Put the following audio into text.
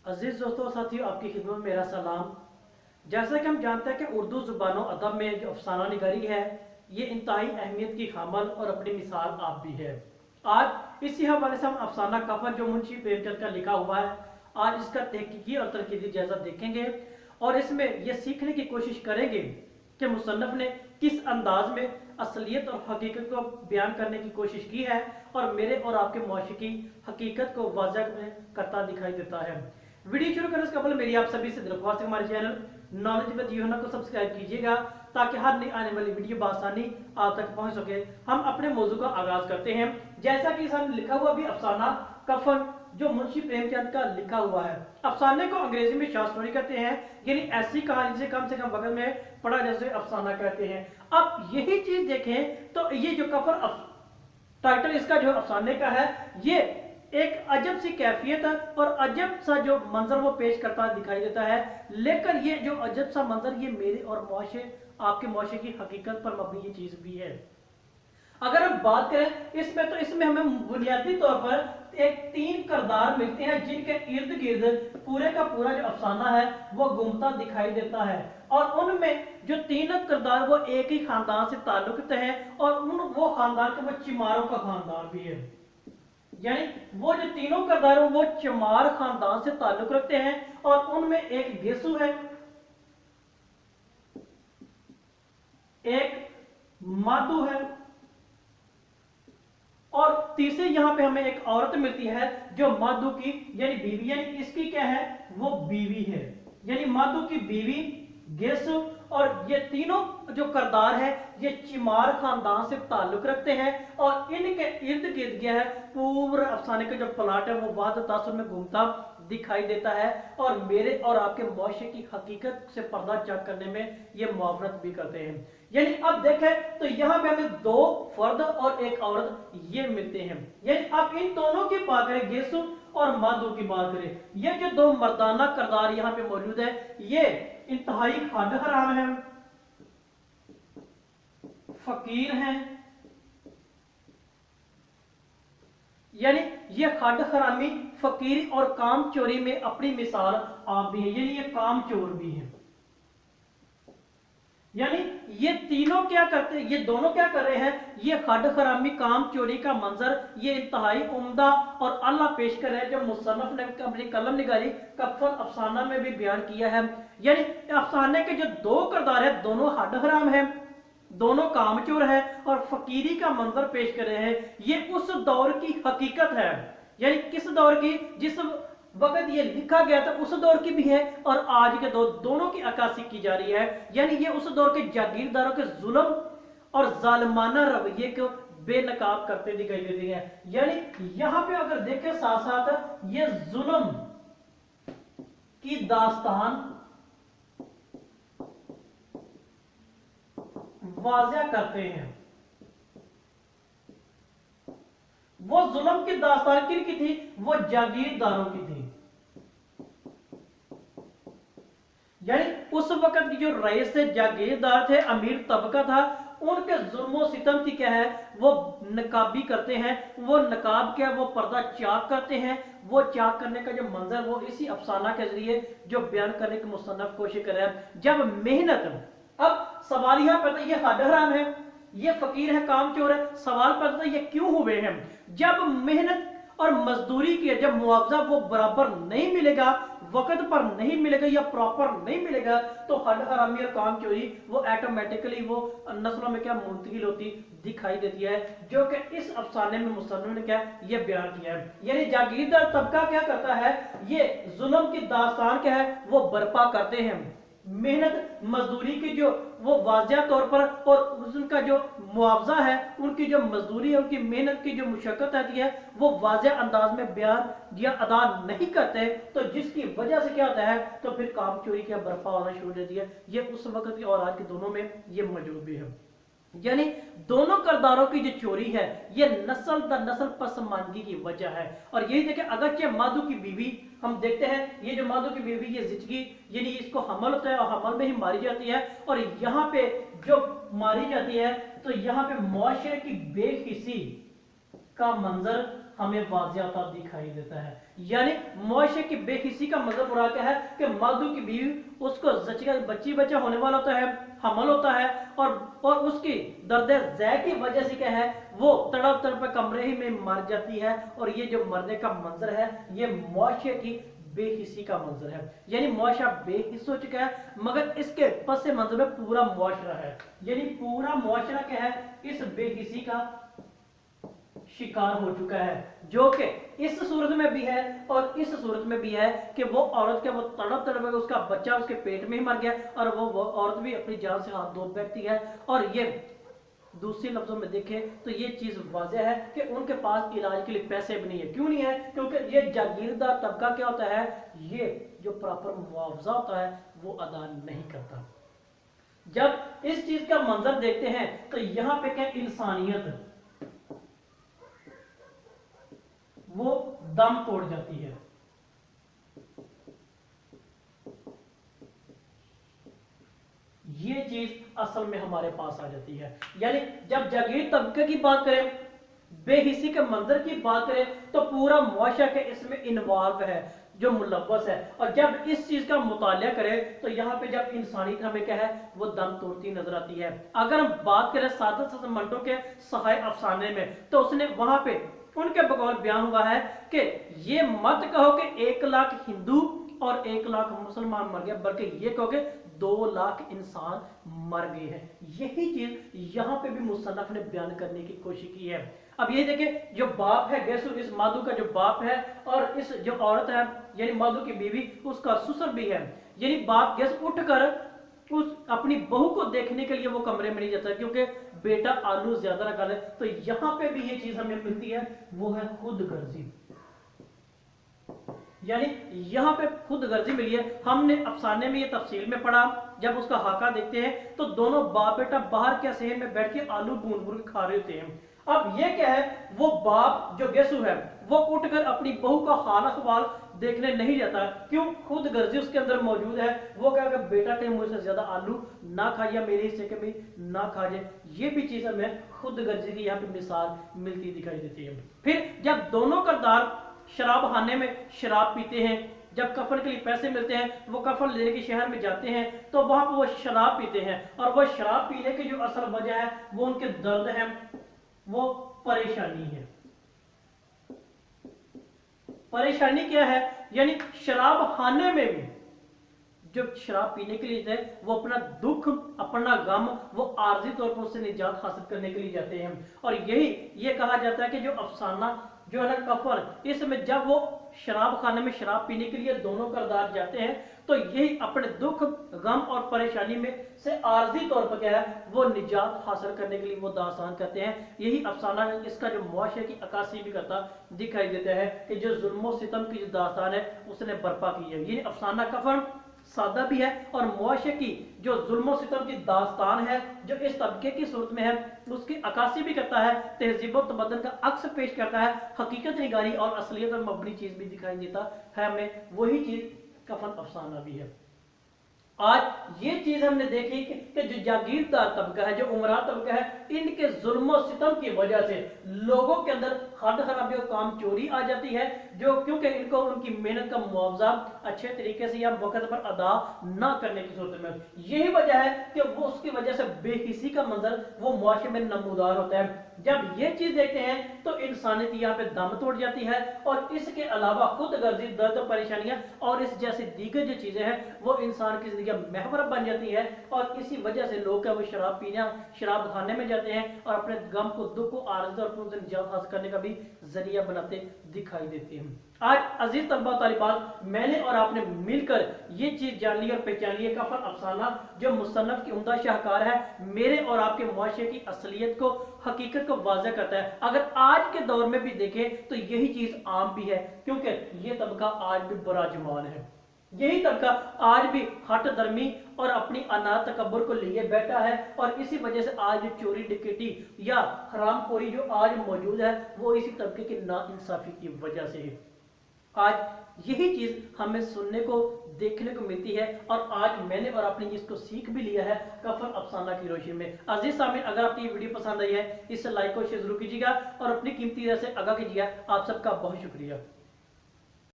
अजीज दोस्तों साथियों, आपकी खिदमत में मेरा सलाम। जैसा कि हम जानते हैं कि उर्दू जुबानों अदब में जो अफसाना निगारी है ये इंतहाई अहमियत की हामल और अपनी मिसाल आप भी है। आज इसी हवाले से हम अफसाना कफन जो मुंशी प्रेमचंद का लिखा हुआ है, आज इसका तहकीकी और तनकीदी जायजा देखेंगे और इसमें यह सीखने की कोशिश करेंगे कि मुसन्नफ ने किस अंदाज में असलियत और हकीकत को बयान करने की कोशिश की है और मेरे और आपके मुआशरे की हकीकत को वाज़ह करता दिखाई देता है। वीडियो शुरू करने से कबल मेरी आप सभी से दरख्वास्त है, हमारे चैनल नॉलेज विद यूहन्ना को सब्सक्राइब कीजिएगा ताकि हर नई आने वाली वीडियो बआसानी आप तक पहुंच सके। हम अपने मौजू का आगाज करते हैं। जैसा कि सामने लिखा हुआ भी अफसाना कफन जो मुंशी प्रेमचंद का लिखा हुआ है। अफसाने को अंग्रेजी में शॉर्ट स्टोरी कहते हैं, यानी ऐसी कहानी जिसे कम से कम वक्त में पढ़ा जैसे अफसाना कहते हैं। अब यही चीज देखें तो ये जो कफन टाइटल इसका जो अफसाने का है, ये एक अजब सी कैफियत है और अजब सा जो मंजर वो पेश करता दिखाई देता है। लेकिन ये जो अजब सा मंजर ये मेरे और मुआशरे आपके मुआशरे की हकीकत पर मबनी ये चीज भी है। अगर हम बात करें इसमें तो इसमें हमें बुनियादी तौर पर एक 3 किरदार मिलते हैं जिनके इर्द गिर्द पूरे का पूरा जो अफसाना है वो घूमता दिखाई देता है और उनमें जो 3 किरदार वो एक ही खानदान से ताल्लुक हैं और वो खानदान के वो चिमारों का खानदान भी है। यानी वो जो तीनों किरदार वो चमार खानदान से ताल्लुक रखते हैं और उनमें एक गेसु है, एक मादू है और तीसरे यहां पे हमें एक औरत मिलती है जो मादू की यानी बीवी, यानी इसकी क्या है वो बीवी है, यानी मादू की बीवी गेसु। और ये तीनों जो किरदार है ये चिमार खानदान से ताल्लुक रखते हैं और इनके इर्द गिर्द गया है पूरे अफसाने का जो प्लाट है वो वाद तासुर में घूमता दिखाई देता है और मेरे और आपके मुआशरे की हकीकत से पर्दा चाक करने में ये मुआवनत भी करते हैं। यानी अब देखें तो यहाँ पे हमें 2 फर्द और एक औरत ये मिलते हैं। यानी अब इन दोनों की बात करें, गेसु और मादू की बात करें, ये जो 2 मर्दाना किरदार यहाँ पे मौजूद है ये इंतहाई हद हराम है, फकीर हैं, यानी ये खड हरामी फकीर और काम चोरी में अपनी मिसाल आप भी है, यानी ये काम चोर भी है। यानी ये तीनों क्या करते, ये दोनों क्या कर रहे हैं, ये खड हरामी काम चोरी का मंजर ये इंतहाई उम्दा और अल्लाह पेश कर रहे हैं जो मुसन्नफ ने अपनी कलम निगारी कफन अफसाना में भी बयान किया है। यानी अफसाने के जो 2 किरदार है दोनों हड हराम है, दोनों कामचोर है और फकीरी का मंजर पेश कर रहे हैं। ये उस दौर की हकीकत है, यानी किस दौर की, जिस वक्त ये लिखा गया था उस दौर की भी है और आज के दौर दोनों की अक्कासी की जा रही है। यानी ये उस दौर के जागीरदारों के जुल्म और जालिमाना रवैये को बेनकाब करते दिखाई देती है। यानी यहां पे अगर देखें साथ साथ ये जुल्म की दास्तान वाज़ेह करते हैं। वो जुल्म की दास्तान किनकी थी, वो जागीरदारों की थी। यानी उस वक्त की जो रईस थे, जागीरदार थे, अमीर तबका था, उनके जुल्म सितम की क्या है वो नकाबी करते हैं। वो नकाब क्या, वो पर्दा चाक करते हैं। वो चाक करने का जो मंजर वो इसी अफसाना के जरिए जो बयान करने की मुसन्नफ कोशिश कर रहे हैं। जब मेहनत, अब सवाल यहां पर ये हद हराम है, ये फकीर है, कामचोर है, सवाल पैदा ये क्यों हुए हैं। जब मेहनत और मजदूरी की जब मुआवजा वो बराबर नहीं मिलेगा, वक्त पर नहीं मिलेगा या प्रॉपर नहीं मिलेगा तो हद हरामी और काम चोरी वो ऑटोमेटिकली वो नस्लों में क्या मुंतकिल होती दिखाई देती है, जो कि इस अफसाने में मुसन्निफ ने क्या ये बयान किया है। यानी जागीरदार तबका क्या करता है, ये जुल्म की दास्तान क्या है वो बर्पा करते हैं। मेहनत मजदूरी की जो वो वाज़ेह तौर पर और उनका जो मुआवजा है, उनकी जो मजदूरी है, उनकी मेहनत की जो मुशक्कत आती है वो वाज़ेह अंदाज में बयान या अदा नहीं करते, तो जिसकी वजह से क्या होता है तो फिर काम चोरी क्या बर्पा होना शुरू हो जाती है। ये उस वक्त की और आज के दोनों में ये मौजूद भी है। यानी दोनों किरदारों की जो चोरी है ये नस्ल दर नस्ल पसमानगी की वजह है। और यही देखें अगरचे मादू की बीवी हम देखते हैं, ये जो मादू की बीवी ये जिंदगी यानी इसको हमल होता है और हमल में ही मारी जाती है और यहाँ पे जो मारी जाती है तो यहाँ पे मुआशरे की बेहिसी का मंजर हमें वाज़िया तौर दिखाई देता है। यानी मुआशरे की बेहिसी का मतलब बुरा क्या है कि मर्दों की बीवी उसको बच्ची बच्चा होने वाला होता है, हमल होता है, और उसकी दर्द ज़ै की वजह से क्या है वो तड़प तड़प कमरे ही में मर जाती है। और ये जो मरने का मंजर है ये मुआशरे की बेहिसी का मंजर है। यानी मुआशरा बेहिस हो चुका है, मगर इसके पस मंजर में पूरा मुआशरा है। यानी पूरा मुआशरा क्या है इस बेहिसी का शिकार हो चुका है, जो कि इस सूरत में भी है और इस सूरत में भी है कि वो औरत के वो तड़प तड़प उसका बच्चा उसके पेट में ही मर गया और वो औरत भी अपनी जान से हाथ धो बैठती है। और ये दूसरे लफ्जों में देखें तो ये चीज वाज़ेह है कि उनके पास इलाज के लिए पैसे भी नहीं है। क्यों नहीं है? क्योंकि ये जागीरदार तबका क्या होता है, ये जो प्रॉपर मुआवजा होता है वो अदा नहीं करता। जब इस चीज का मंजर देखते हैं तो यहां पे क्या इंसानियत वो दम तोड़ जाती है। ये चीज असल में हमारे पास आ जाती है। यानी जब जागीर तबके की बात करें, बेहिसी के मंजर की बात करें, तो पूरा मुआशरा के इसमें इन्वॉल्व है, जो मुलव्वस है। और जब इस चीज का मुतालिया करें तो यहाँ पे जब इंसानियत हमें क्या है वो दम तोड़ती नजर आती है। अगर हम बात करें सादत मंटो के सहाय अफसाने में, तो उसने वहां पे उनके बकौल बयान हुआ है कि ये मत कहो कि 1 लाख हिंदू और 1 लाख मुसलमान मर गए, बल्कि ये कहो कि 2 लाख इंसान मर गए हैं। यही चीज यहां पे भी मुसन्नफ ने बयान करने की कोशिश की है। अब ये देखिए, जो बाप है गैसु, इस माधु का जो बाप है, और इस जो औरत है यानी माधु की बीवी, उसका ससुर भी है। यानी बाप गैस उठकर उस अपनी बहू को देखने के लिए वो कमरे में नहीं जाता क्योंकि बेटा आलू ज्यादा रखा है। तो यहां पे भी ये चीज हमें मिलती है, वो है खुद गर्जी। यानी यहां पे खुद गर्जी मिली है। हमने अफसाने में ये तफसील में पढ़ा, जब उसका हाका देखते हैं तो दोनों बाप बेटा बाहर के सहन में बैठ के आलू भून भून के खा रहे होते हैं। अब ये क्या है, वो बाप जो गेसु है वो उठकर अपनी बहू का हाल अहवाल देखने नहीं जाता। क्यों? खुद गर्जी उसके अंदर मौजूद है। वो क्या अगर बेटा कहीं मुझसे ज्यादा आलू ना खा या मेरे हिस्से के भी ना खा जाए। ये भी चीज हमें खुद गर्जी की यहाँ पे मिसाल मिलती दिखाई देती है। फिर जब दोनों करदार शराब खाने में शराब पीते हैं, जब कफन के लिए पैसे मिलते हैं वो कफन लेने के शहर में जाते हैं, तो वहां पर वो शराब पीते हैं। और वो शराब पीने की जो असल वजह है वो उनके दर्द है, वो परेशानी है। परेशानी क्या है? यानी शराब खाने में भी जो शराब पीने के लिए थे वो अपना दुख अपना गम वो आर्जी तौर पर उससे निजात हासिल करने के लिए जाते हैं। और यही ये कहा जाता है कि जो अफसाना जो है ना कफन, इसमें जब वो शराब खाने में शराब पीने के लिए दोनों करदार जाते हैं तो यही अपने दुख गम और परेशानी में से आर्जी तौर पर क्या है वो निजात हासिल करने के लिए वो दास्तान करते हैं। यही अफसाना इसका जो मुआशरे की अक्कासी भी करता दिखाई देता है कि जो जुल्म सितम की जो दास्तान है उसने बर्पा की है। ये अफसाना कफन सादा भी है और मुआशरे की जो जुल्म सितम की दास्तान है जो इस तबके की सूरत में है उसकी अक्कासी भी करता है, तहजीब और तमद्दुन का अक्स पेश करता है, हकीकत निगारी और असलियत और मबनी चीज भी दिखाई देता है हमें। वही चीज कफन अफसाना भी है। आज ये चीज हमने देखी कि जो जागीरदार तबका है, जो उमरा तबका है, इनके जुल्म सितम की वजह से लोगों के अंदर हद खराबी और काम चोरी आ जाती है, जो क्योंकि इनको उनकी मेहनत का मुआवजा अच्छे तरीके से या वक्त पर अदा ना करने की सूरत में, यही वजह है कि वो उसकी वजह से बेहिसी का मंजर वो मुआशरे में नमूदार होता है। जब ये चीज देखते हैं तो इंसानियत यहाँ पे दम तोड़ जाती है। और इसके अलावा खुद गर्जी दर्द परेशानियां और इस जैसी दीगर जो चीजें हैं वो इंसान की जिंदगी महवर बन जाती है। और इसी वजह से लोग क्या वो शराब पीने शराब खाने में जाते हैं और अपने गम को दुख को आर्ज और निजात हासिल करने का भी जरिया बनाते दिखाई देते हैं। आज अजीज तलबा तालिबात, मैंने और आपने मिलकर ये चीज जान ली और पहचान ली, कफन अफसाना जो मुसन्नफ की उम्दा शाहकार है मेरे और आपके मुआशरे की असलियत को हकीकत को वाज़ह करता है। अगर आज के दौर में भी देखें तो यही चीज आम भी है, क्योंकि ये तबका आज भी बराजमान है। यही तबका आज भी हट दर्मी और अपनी अनाथ तकब्बुर को लिए बैठा है। और इसी वजह से आज जो चोरी डकैती या हरामखोरी जो आज मौजूद है वो इसी तबके की नाइंसाफी की वजह से है। आज यही चीज हमें सुनने को देखने को मिलती है, और आज मैंने और आपने इसको सीख भी लिया है कफन अफसाना की रोशनी में। अजीज सामीन, अगर आपको ये वीडियो पसंद आई है इसे लाइक और शेयर जरूर कीजिएगा और अपनी कीमती राय से आगाह कीजिएगा। आप सबका बहुत शुक्रिया।